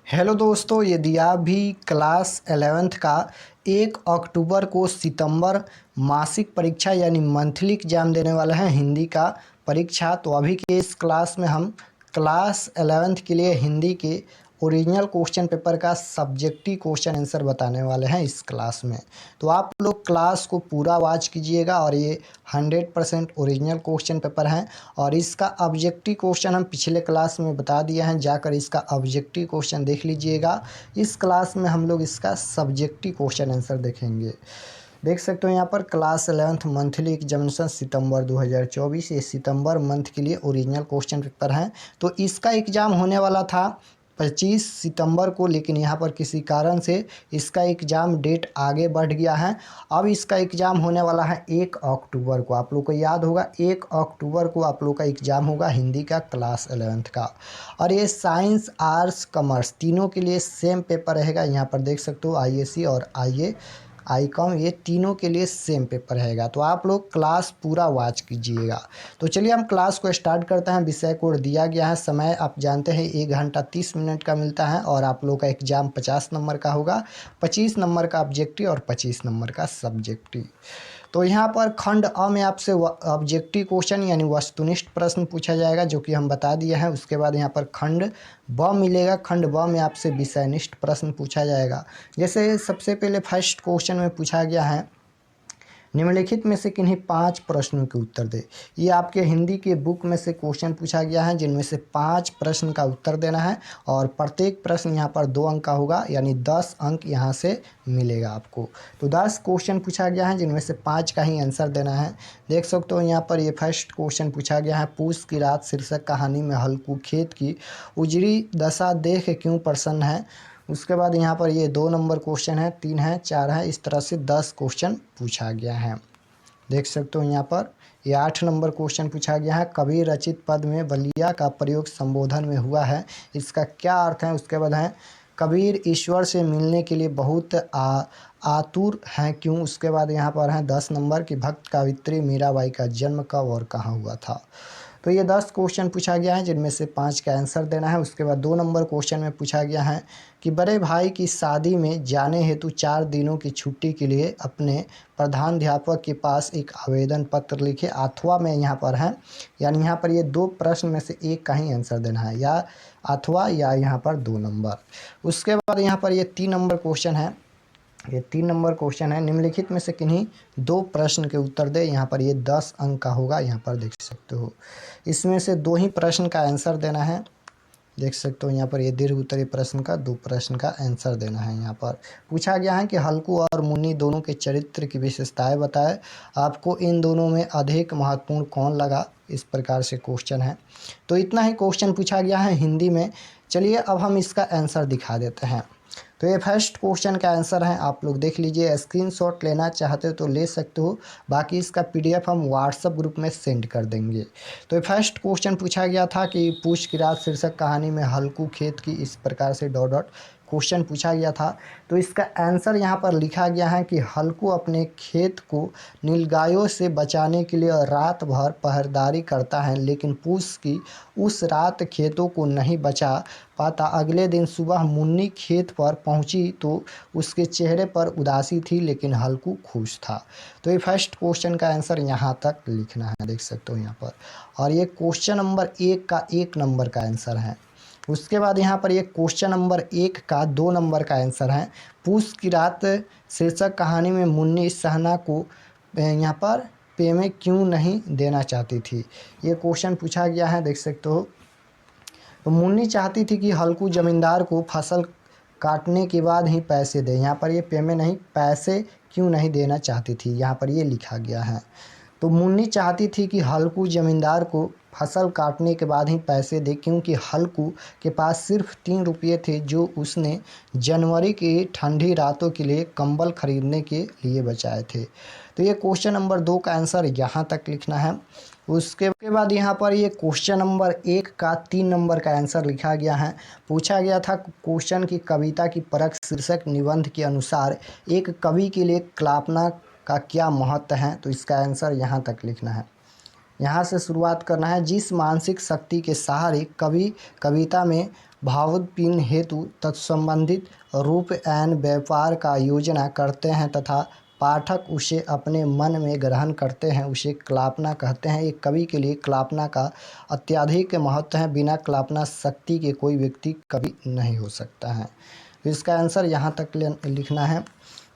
Hello दोस्तों, यदि आप भी क्लास 11th का 1 अक्टूबर को सितंबर मासिक परीक्षा यानी मंथली एग्जाम देने वाले हैं हिंदी का परीक्षा, तो अभी के इस क्लास में हम क्लास 11th के लिए हिंदी के ओरिजिनल क्वेश्चन पेपर का सब्जेक्टिव क्वेश्चन आंसर बताने वाले हैं इस क्लास में। तो आप लोग क्लास को पूरा वॉच कीजिएगा और ये 100% ओरिजिनल क्वेश्चन पेपर हैं और इसका ऑब्जेक्टिव क्वेश्चन हम पिछले क्लास में बता दिए हैं, जाकर इसका ऑब्जेक्टिव क्वेश्चन देख लीजिएगा। इस क्लास में हम लोग इसका सब्जेक्टिव क्वेश्चन आंसर देखेंगे। देख सकते हो यहाँ पर क्लास 11th मंथली एग्जामिनेशन सितंबर 2024, ये सितंबर मंथ के लिए ओरिजिनल क्वेश्चन पेपर हैं। तो इसका एग्ज़ाम होने वाला था 25 सितंबर को, लेकिन यहाँ पर किसी कारण से इसका एग्ज़ाम डेट आगे बढ़ गया है। अब इसका एग्ज़ाम होने वाला है 1 अक्टूबर को। आप लोग को याद होगा 1 अक्टूबर को आप लोग का एग्ज़ाम होगा हिंदी का क्लास 11th का। और ये साइंस, आर्ट्स, कॉमर्स तीनों के लिए सेम पेपर रहेगा। यहाँ पर देख सकते हो आईएससी और आईकॉम, ये तीनों के लिए सेम पेपर रहेगा। तो आप लोग क्लास पूरा वॉच कीजिएगा। तो चलिए हम क्लास को स्टार्ट करते हैं। विषय कोड दिया गया है, समय आप जानते हैं 1 घंटा 30 मिनट का मिलता है और आप लोग का एग्ज़ाम 50 नंबर का होगा। 25 नंबर का ऑब्जेक्टिव और 25 नंबर का सब्जेक्टिव। तो यहाँ पर खंड अ में आपसे ऑब्जेक्टिव क्वेश्चन यानी वस्तुनिष्ठ प्रश्न पूछा जाएगा, जो कि हम बता दिए हैं। उसके बाद यहाँ पर खंड ब मिलेगा। खंड ब में आपसे विषयनिष्ठ प्रश्न पूछा जाएगा। जैसे सबसे पहले फर्स्ट क्वेश्चन में पूछा गया है, निम्नलिखित में से किन्हीं 5 प्रश्नों के उत्तर दे। ये आपके हिंदी के बुक में से क्वेश्चन पूछा गया है, जिनमें से 5 प्रश्न का उत्तर देना है और प्रत्येक प्रश्न यहाँ पर 2 अंक का होगा, यानी 10 अंक यहाँ से मिलेगा आपको। तो 10 क्वेश्चन पूछा गया है, जिनमें से 5 का ही आंसर देना है। देख सकते हो यहाँ पर ये फर्स्ट क्वेश्चन पूछा गया है, पूस की रात शीर्षक कहानी में हल्कू खेत की उजड़ी दशा देख क्यों प्रसन्न है। उसके बाद यहाँ पर ये 2 नंबर क्वेश्चन है, 3 है, 4 है, इस तरह से 10 क्वेश्चन पूछा गया है। देख सकते हो यहाँ पर ये 8 नंबर क्वेश्चन पूछा गया है, कबीर रचित पद में बलिया का प्रयोग संबोधन में हुआ है, इसका क्या अर्थ है। उसके बाद है कबीर ईश्वर से मिलने के लिए बहुत आतुर हैं क्यों। उसके बाद यहाँ पर है 10 नंबर की भक्त कवित्री मीराबाई का जन्म कब और कहाँ हुआ था। तो ये 10 क्वेश्चन पूछा गया है, जिनमें से 5 का आंसर देना है। उसके बाद 2 नंबर क्वेश्चन में पूछा गया है कि बड़े भाई की शादी में जाने हेतु 4 दिनों की छुट्टी के लिए अपने प्रधानाध्यापक के पास एक आवेदन पत्र लिखे। अथवा में यहाँ पर है, यानी यहाँ पर ये 2 प्रश्न में से एक का ही आंसर देना है, या अथवा या यहाँ पर 2 नंबर। उसके बाद यहाँ पर ये 3 नंबर क्वेश्चन है। ये 3 नंबर क्वेश्चन है, निम्नलिखित में से किन्हीं 2 प्रश्न के उत्तर दे। यहाँ पर ये 10 अंक का होगा, यहाँ पर देख सकते हो। इसमें से 2 ही प्रश्न का आंसर देना है। देख सकते हो यहाँ पर ये दीर्घ उत्तरीय प्रश्न का 2 प्रश्न का आंसर देना है। यहाँ पर पूछा गया है कि हल्कू और मुन्नी दोनों के चरित्र की विशेषताएं बताएं, आपको इन दोनों में अधिक महत्वपूर्ण कौन लगा। इस प्रकार से क्वेश्चन है। तो इतना ही क्वेश्चन पूछा गया है हिंदी में। चलिए अब हम इसका आंसर दिखा देते हैं। तो ये फर्स्ट क्वेश्चन का आंसर है, आप लोग देख लीजिए। स्क्रीनशॉट लेना चाहते हो तो ले सकते हो, बाकी इसका पीडीएफ हम व्हाट्सएप ग्रुप में सेंड कर देंगे। तो ये फर्स्ट क्वेश्चन पूछा गया था कि पूछ की रात शीर्षक कहानी में हल्कू खेत की, इस प्रकार से डॉट डॉट क्वेश्चन पूछा गया था। तो इसका आंसर यहाँ पर लिखा गया है कि हल्कू अपने खेत को नीलगायों से बचाने के लिए रात भर पहरेदारी करता है, लेकिन पूस की उस रात खेतों को नहीं बचा पाता। अगले दिन सुबह मुन्नी खेत पर पहुंची तो उसके चेहरे पर उदासी थी, लेकिन हल्कू खुश था। तो ये फर्स्ट क्वेश्चन का आंसर यहाँ तक लिखना है, देख सकते हो यहाँ पर। और ये क्वेश्चन नंबर 1 का 1 नंबर का आंसर है। उसके बाद यहाँ पर ये क्वेश्चन नंबर 1 का 2 नंबर का आंसर है, पूस की रात शीर्षक कहानी में मुन्नी सहना को यहाँ पर पेमे क्यों नहीं देना चाहती थी। ये क्वेश्चन पूछा गया है, देख सकते हो। तो मुन्नी चाहती थी कि हल्कू जमींदार को फसल काटने के बाद ही पैसे दे। यहाँ पर ये पेमे नहीं, पैसे क्यों नहीं देना चाहती थी, यहाँ पर ये लिखा गया है। तो मुन्नी चाहती थी कि हल्कू जमींदार को फसल काटने के बाद ही पैसे दे, क्योंकि हल्कू के पास सिर्फ 3 रुपये थे, जो उसने जनवरी की ठंडी रातों के लिए कंबल खरीदने के लिए बचाए थे। तो ये क्वेश्चन नंबर 2 का आंसर यहाँ तक लिखना है। उसके बाद यहाँ पर ये क्वेश्चन नंबर 1 का 3 नंबर का आंसर लिखा गया है। पूछा गया था क्वेश्चन की कविता की परख शीर्षक निबंध के अनुसार एक कवि के लिए कल्पना का क्या महत्व है। तो इसका आंसर यहाँ तक लिखना है। यहाँ से शुरुआत करना है, जिस मानसिक शक्ति के सहारे कवि कविता में भावोत्पीन हेतु तत्संबंधित रूप एवं व्यापार का योजना करते हैं तथा पाठक उसे अपने मन में ग्रहण करते हैं, उसे कल्पना कहते हैं। एक कवि के लिए कल्पना का अत्यधिक महत्व है। बिना कल्पना शक्ति के कोई व्यक्ति कवि नहीं हो सकता है। तो इसका आंसर यहाँ तक लिखना है।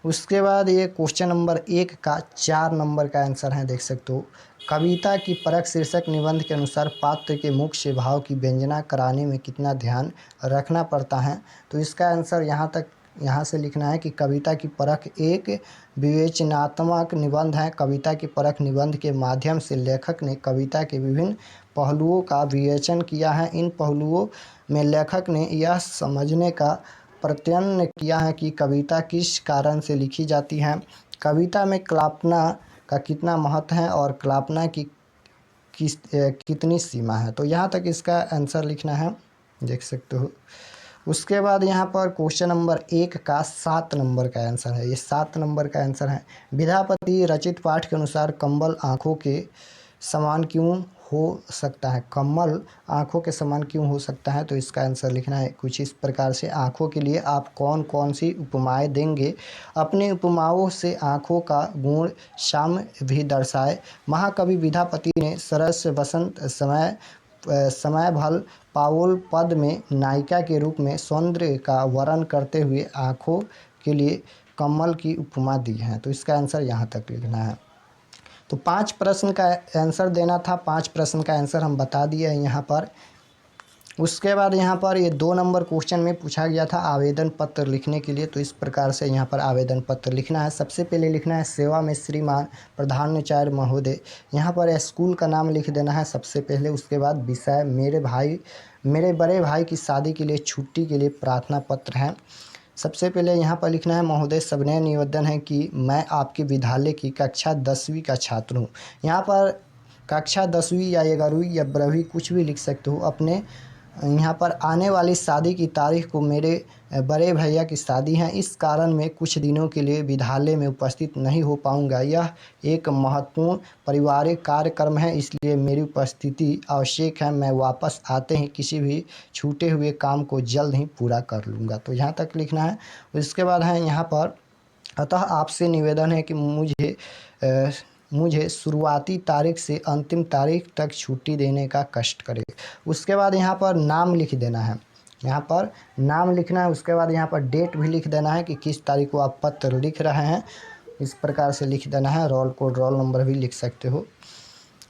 उसके बाद ये क्वेश्चन नंबर 1 का 4 नंबर का आंसर है, देख सकते हो। कविता की परख शीर्षक निबंध के अनुसार पात्र के मुख से भाव की व्यंजना कराने में कितना ध्यान रखना पड़ता है। तो इसका आंसर यहाँ से लिखना है कि कविता की परख एक विवेचनात्मक निबंध है। कविता की परख निबंध के माध्यम से लेखक ने कविता के विभिन्न पहलुओं का विवेचन किया है। इन पहलुओं में लेखक ने यह समझने का प्रयत्न किया है कि कविता किस कारण से लिखी जाती है, कविता में कल्पना का कितना महत्व है और कल्पना की कितनी सीमा है। तो यहाँ तक इसका आंसर लिखना है, देख सकते हो। उसके बाद यहाँ पर क्वेश्चन नंबर 1 का 7 नंबर का आंसर है, ये 7 नंबर का आंसर है। विद्यापति रचित पाठ के अनुसार कम्बल आँखों के समान क्यों हो सकता है, कमल आँखों के समान क्यों हो सकता है। तो इसका आंसर लिखना है कुछ इस प्रकार से। आँखों के लिए आप कौन कौन सी उपमाएं देंगे, अपनी उपमाओं से आँखों का गुण साम्य भी दर्शाए। महाकवि विद्यापति ने सरस बसंत समय भल पावुल पद में नायिका के रूप में सौंदर्य का वर्णन करते हुए आँखों के लिए कमल की उपमा दी है। तो इसका आंसर यहाँ तक लिखना है। तो 5 प्रश्न का आंसर देना था, 5 प्रश्न का आंसर हम बता दिए हैं यहाँ पर। उसके बाद यहाँ पर ये 2 नंबर क्वेश्चन में पूछा गया था आवेदन पत्र लिखने के लिए। तो इस प्रकार से यहाँ पर आवेदन पत्र लिखना है। सबसे पहले लिखना है सेवा में श्रीमान प्रधानाचार्य महोदय, यहाँ पर स्कूल का नाम लिख देना है सबसे पहले। उसके बाद विषय मेरे बड़े भाई की शादी के लिए छुट्टी के लिए प्रार्थना पत्र है। सबसे पहले यहाँ पर लिखना है महोदय सविनय निवेदन है कि मैं आपके विद्यालय की कक्षा 10वीं का छात्र हूँ। यहाँ पर कक्षा 10वीं या 11वीं या 12वीं कुछ भी लिख सकते हो। अपने यहाँ पर आने वाली शादी की तारीख को मेरे बड़े भैया की शादी है, इस कारण मैं कुछ दिनों के लिए विद्यालय में उपस्थित नहीं हो पाऊँगा। यह एक महत्वपूर्ण पारिवारिक कार्यक्रम है, इसलिए मेरी उपस्थिति आवश्यक है। मैं वापस आते ही किसी भी छूटे हुए काम को जल्द ही पूरा कर लूँगा। तो यहाँ तक लिखना है। उसके बाद है यहाँ पर अतः आपसे निवेदन है कि मुझे शुरुआती तारीख से अंतिम तारीख तक छुट्टी देने का कष्ट करें। उसके बाद यहाँ पर नाम लिख देना है, यहाँ पर नाम लिखना है। उसके बाद यहाँ पर डेट भी लिख देना है कि किस तारीख को आप पत्र लिख रहे हैं, इस प्रकार से लिख देना है। रोल कोड रोल नंबर भी लिख सकते हो।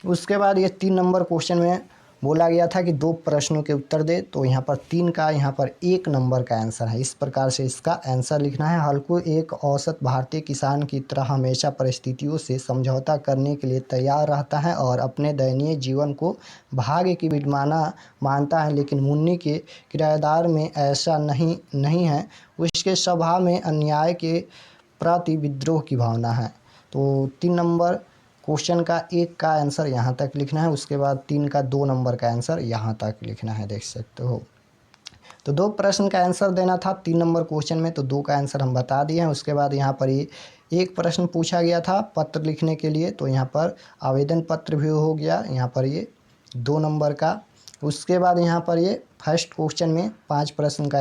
उसके बाद ये 3 नंबर क्वेश्चन में बोला गया था कि 2 प्रश्नों के उत्तर दे, तो यहाँ पर 3 का यहाँ पर 1 नंबर का आंसर है। इस प्रकार से इसका आंसर लिखना है। हल्कू एक औसत भारतीय किसान की तरह हमेशा परिस्थितियों से समझौता करने के लिए तैयार रहता है और अपने दयनीय जीवन को भाग्य की विडंबना मानता है, लेकिन मुन्नी के किराएदार में ऐसा नहीं है। उसके स्वभाव में अन्याय के प्रति विद्रोह की भावना है। तो 3 नंबर क्वेश्चन का 1 का आंसर यहाँ तक लिखना है। उसके बाद 3 का 2 नंबर का आंसर यहाँ तक लिखना है, देख सकते हो। तो 2 प्रश्न का आंसर देना था 3 नंबर क्वेश्चन में, तो 2 का आंसर हम बता दिए हैं। उसके बाद यहाँ पर ये 1 प्रश्न पूछा गया था पत्र लिखने के लिए, तो यहाँ पर आवेदन पत्र भी हो गया, यहाँ पर ये 2 नंबर का। उसके बाद यहाँ पर ये फर्स्ट क्वेश्चन में 5 प्रश्न का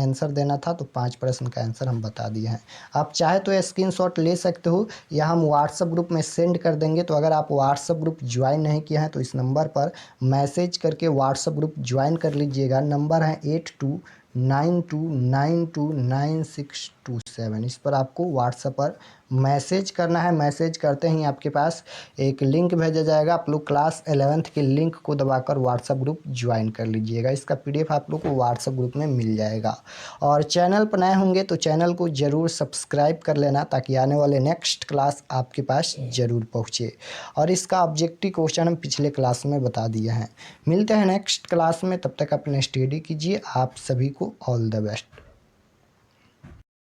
आंसर देना था, तो 5 प्रश्न का आंसर हम बता दिए हैं। आप चाहे तो स्क्रीनशॉट ले सकते हो या हम व्हाट्सएप ग्रुप में सेंड कर देंगे। तो अगर आप व्हाट्सएप ग्रुप ज्वाइन नहीं किया है तो इस नंबर पर मैसेज करके व्हाट्सएप ग्रुप ज्वाइन कर लीजिएगा। नंबर है 8292929627। इस पर आपको व्हाट्सएप पर मैसेज करना है। मैसेज करते ही आपके पास एक लिंक भेजा जाएगा, आप लोग क्लास 11th के लिंक को दबाकर व्हाट्सएप ग्रुप ज्वाइन कर लीजिएगा। इसका PDF आप लोग को व्हाट्सएप ग्रुप में मिल जाएगा। और चैनल पर नए होंगे तो चैनल को ज़रूर सब्सक्राइब कर लेना, ताकि आने वाले नेक्स्ट क्लास आपके पास ज़रूर पहुँचे। और इसका ऑब्जेक्टिव क्वेश्चन हम पिछले क्लास में बता दिए हैं। मिलते हैं नेक्स्ट क्लास में, तब तक अपने स्टडी कीजिए। आप सभी को ऑल द बेस्ट।